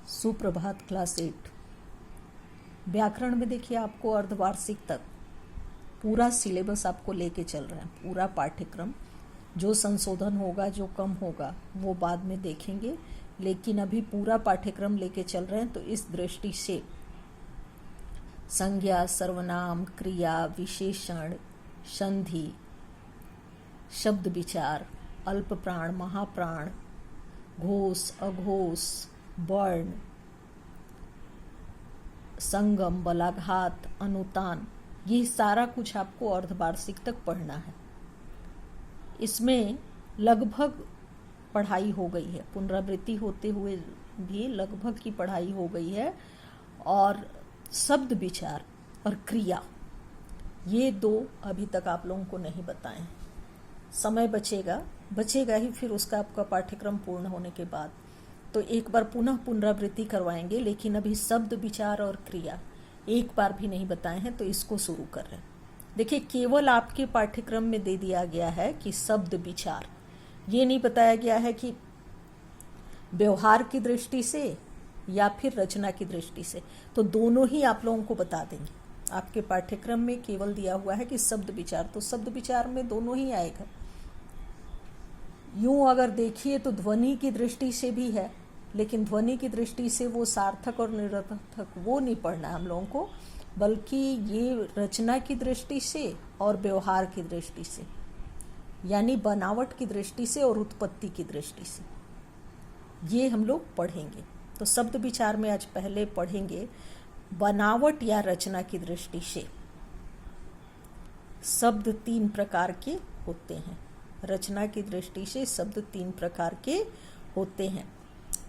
सुप्रभात क्लास 8। व्याकरण में देखिए आपको अर्धवार्षिक तक पूरा सिलेबस आपको लेके चल रहा है, पूरा पाठ्यक्रम। जो संशोधन होगा, जो कम होगा, वो बाद में देखेंगे, लेकिन अभी पूरा पाठ्यक्रम लेके चल रहे हैं। तो इस दृष्टि से संज्ञा, सर्वनाम, क्रिया, विशेषण, संधि, शब्द विचार, अल्प प्राण, महाप्राण, घोष, अघोष, वर्ण, संगम, बलाघात, अनुतान, ये सारा कुछ आपको अर्धवार्षिक तक पढ़ना है। इसमें लगभग पढ़ाई हो गई है, पुनरावृत्ति होते हुए भी लगभग की पढ़ाई हो गई है। और शब्द विचार और क्रिया, ये दो अभी तक आप लोगों को नहीं बताए हैं। समय बचेगा ही फिर उसका आपका पाठ्यक्रम पूर्ण होने के बाद, तो एक बार पुनः पुनरावृत्ति करवाएंगे। लेकिन अभी शब्द विचार और क्रिया एक बार भी नहीं बताए हैं, तो इसको शुरू कर रहे हैं। देखिए, केवल आपके पाठ्यक्रम में दे दिया गया है कि शब्द विचार, ये नहीं बताया गया है कि व्यवहार की दृष्टि से या फिर रचना की दृष्टि से। तो दोनों ही आप लोगों को बता देंगे। आपके पाठ्यक्रम में केवल दिया हुआ है कि शब्द विचार, तो शब्द विचार में दोनों ही आएगा। यूं अगर देखिए तो ध्वनि की दृष्टि से भी है, लेकिन ध्वनि की दृष्टि से वो सार्थक और निरर्थक वो नहीं पढ़ना हम लोगों को, बल्कि ये रचना की दृष्टि से और व्यवहार की दृष्टि से, यानी बनावट की दृष्टि से और उत्पत्ति की दृष्टि से, ये हम लोग पढ़ेंगे। तो शब्द विचार में आज पहले पढ़ेंगे बनावट या रचना की दृष्टि से। शब्द 3 प्रकार के होते हैं। रचना की दृष्टि से शब्द 3 प्रकार के होते हैं।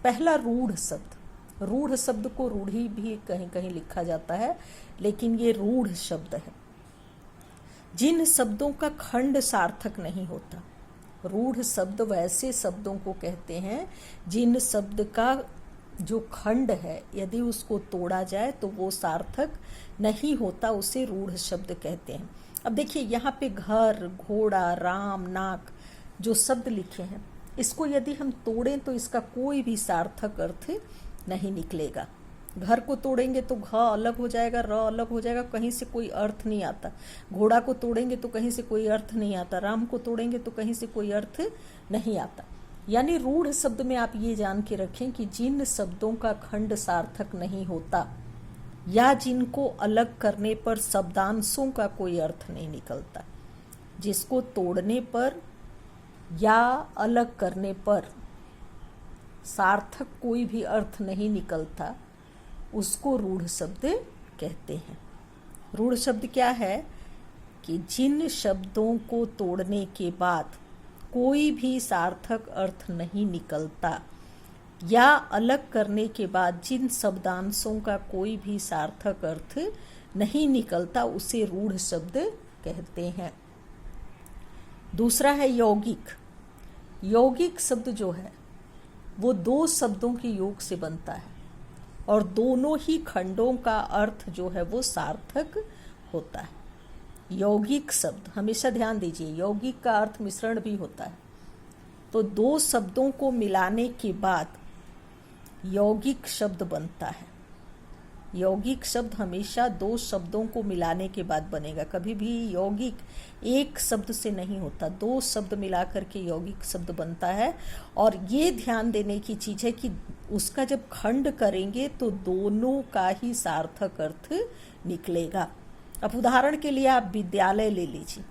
पहला रूढ़ शब्द। रूढ़ शब्द को रूढ़ी भी कहीं कहीं लिखा जाता है, लेकिन ये रूढ़ शब्द है। जिन शब्दों का खंड सार्थक नहीं होता। रूढ़ शब्द वैसे शब्दों को कहते हैं जिन शब्द का जो खंड है, यदि उसको तोड़ा जाए तो वो सार्थक नहीं होता, उसे रूढ़ शब्द कहते हैं। अब देखिए, यहाँ पे घर, घोड़ा, राम, नाक जो शब्द लिखे हैं, इसको यदि हम तोड़ें तो इसका कोई भी सार्थक अर्थ नहीं निकलेगा। घर को तोड़ेंगे तो घ अलग हो जाएगा, र अलग हो जाएगा, कहीं से कोई अर्थ नहीं आता। घोड़ा को तोड़ेंगे तो कहीं से कोई अर्थ नहीं आता। राम को तोड़ेंगे तो कहीं से कोई अर्थ नहीं आता। यानी रूढ़ शब्द में आप ये जान के रखें कि जिन शब्दों का खंड सार्थक नहीं होता या जिनको अलग करने पर शब्दांशों का कोई अर्थ नहीं निकलता, जिसको तोड़ने पर या अलग करने पर सार्थक कोई भी अर्थ नहीं निकलता, उसको रूढ़ शब्द कहते हैं। रूढ़ शब्द क्या है कि जिन शब्दों को तोड़ने के बाद कोई भी सार्थक अर्थ नहीं निकलता या अलग करने के बाद जिन शब्दांशों का कोई भी सार्थक अर्थ नहीं निकलता, उसे रूढ़ शब्द कहते हैं। दूसरा है यौगिक। यौगिक शब्द जो है वो 2 शब्दों के योग से बनता है और दोनों ही खंडों का अर्थ जो है वो सार्थक होता है। यौगिक शब्द, हमेशा ध्यान दीजिए, यौगिक का अर्थ मिश्रण भी होता है। तो 2 शब्दों को मिलाने के बाद यौगिक शब्द बनता है। यौगिक शब्द हमेशा 2 शब्दों को मिलाने के बाद बनेगा। कभी भी यौगिक एक शब्द से नहीं होता, 2 शब्द मिलाकर के यौगिक शब्द बनता है। और ये ध्यान देने की चीज़ है कि उसका जब खंड करेंगे तो दोनों का ही सार्थक अर्थ निकलेगा। अब उदाहरण के लिए आप विद्यालय ले लीजिए,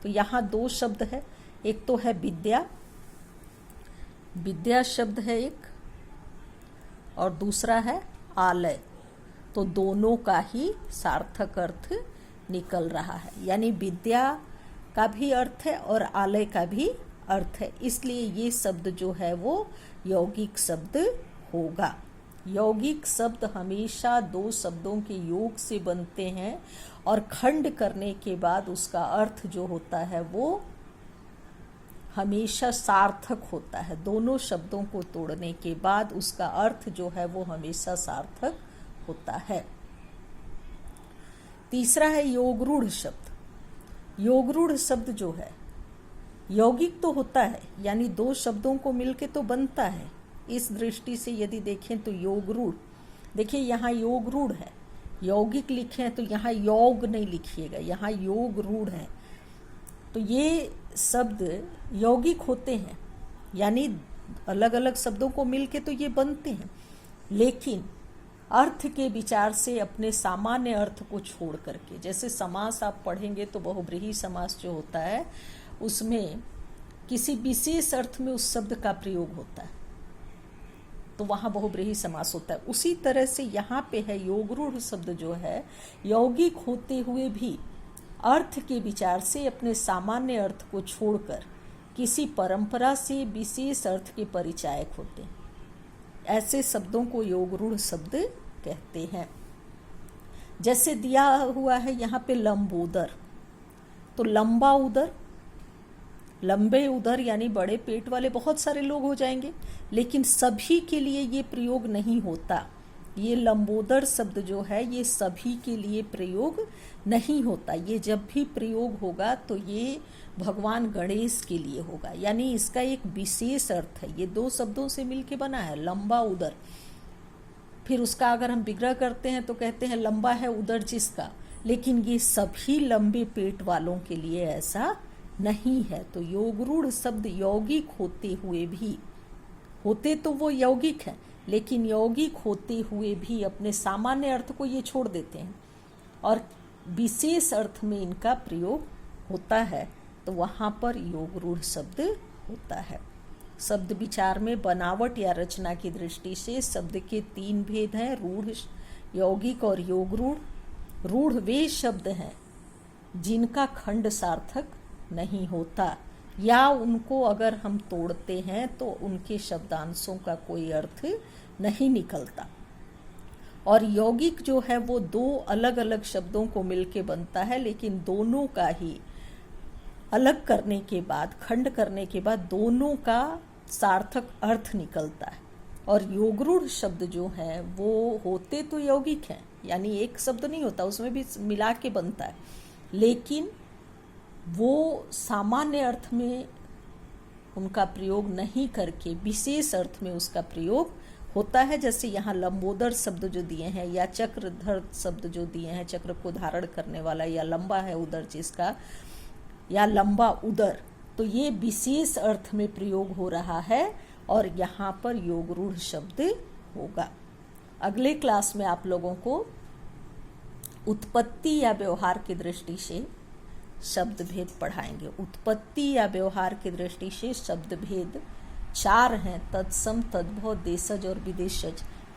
तो यहाँ 2 शब्द है। एक तो है विद्या, विद्या शब्द है एक, और दूसरा है आलय। तो दोनों का ही सार्थक अर्थ निकल रहा है, यानी विद्या का भी अर्थ है और आलय का भी अर्थ है। इसलिए ये शब्द जो है वो यौगिक शब्द होगा। यौगिक शब्द हमेशा 2 शब्दों के योग से बनते हैं और खंड करने के बाद उसका अर्थ जो होता है वो हमेशा सार्थक होता है। दोनों शब्दों को तोड़ने के बाद उसका अर्थ जो है वो हमेशा सार्थक होता है। तीसरा है योगरूढ़ शब्द। योगरूढ़ शब्द जो है यौगिक तो होता है, यानी 2 शब्दों को मिलके तो बनता है, इस दृष्टि से यदि देखें तो योग रूढ़, देखिए यहाँ योग रूढ़ है, यौगिक लिखे हैं तो यहाँ योग नहीं लिखिएगा, यहाँ योग रूढ़ है। तो ये शब्द यौगिक होते हैं, यानी अलग अलग शब्दों को मिलके तो ये बनते हैं, लेकिन अर्थ के विचार से अपने सामान्य अर्थ को छोड़ करके, जैसे समास आप पढ़ेंगे तो बहुब्रीहि समास जो होता है उसमें किसी विशेष अर्थ में उस शब्द का प्रयोग होता है, तो वहाँ बहुब्रीहि समास होता है। उसी तरह से यहाँ पे है योग रूढ़ शब्द जो है यौगिक होते हुए भी अर्थ के विचार से अपने सामान्य अर्थ को छोड़कर किसी परंपरा से विशेष अर्थ के परिचायक होते हैं। ऐसे शब्दों को योग रूढ़ शब्द कहते हैं। जैसे दिया हुआ है यहाँ पे लंबोदर, तो लंबा उदर, लंबे उदर यानी बड़े पेट वाले बहुत सारे लोग हो जाएंगे, लेकिन सभी के लिए ये प्रयोग नहीं होता। ये लंबोदर शब्द जो है ये सभी के लिए प्रयोग नहीं होता। ये जब भी प्रयोग होगा तो ये भगवान गणेश के लिए होगा, यानी इसका एक विशेष अर्थ है। ये दो शब्दों से मिलके बना है, लंबा उदर। फिर उसका अगर हम विग्रह करते हैं तो कहते हैं लंबा है उदर जिसका, लेकिन ये सभी लंबे पेट वालों के लिए ऐसा नहीं है। तो योग रूढ़ शब्द यौगिक होते हुए भी, होते तो वो यौगिक है, लेकिन यौगिक होते हुए भी अपने सामान्य अर्थ को ये छोड़ देते हैं और विशेष अर्थ में इनका प्रयोग होता है, तो वहाँ पर योग रूढ़ शब्द होता है। शब्द विचार में बनावट या रचना की दृष्टि से शब्द के तीन भेद हैं, रूढ़, यौगिक और योग रूढ़। रूढ़ वे शब्द हैं जिनका खंड सार्थक नहीं होता, या उनको अगर हम तोड़ते हैं तो उनके शब्दांशों का कोई अर्थ नहीं निकलता। और यौगिक जो है वो दो अलग अलग शब्दों को मिलके बनता है, लेकिन दोनों का ही अलग करने के बाद, खंड करने के बाद दोनों का सार्थक अर्थ निकलता है। और योगरूढ़ शब्द जो है वो होते तो यौगिक हैं, यानी एक शब्द नहीं होता, उसमें भी मिला के बनता है, लेकिन वो सामान्य अर्थ में उनका प्रयोग नहीं करके विशेष अर्थ में उसका प्रयोग होता है। जैसे यहाँ लंबोदर शब्द जो दिए हैं या चक्रधर शब्द जो दिए हैं, चक्र को धारण करने वाला, या लंबा है उदर जिसका, या लंबा उदर, तो ये विशेष अर्थ में प्रयोग हो रहा है और यहाँ पर योगरूढ़ शब्द होगा। अगले क्लास में आप लोगों को उत्पत्ति या व्यवहार की दृष्टि से शब्द भेद पढ़ाएंगे। उत्पत्ति या व्यवहार की दृष्टि से शब्द भेद 4 हैं, तत्सम, तद्भव, देशज और विदेशज।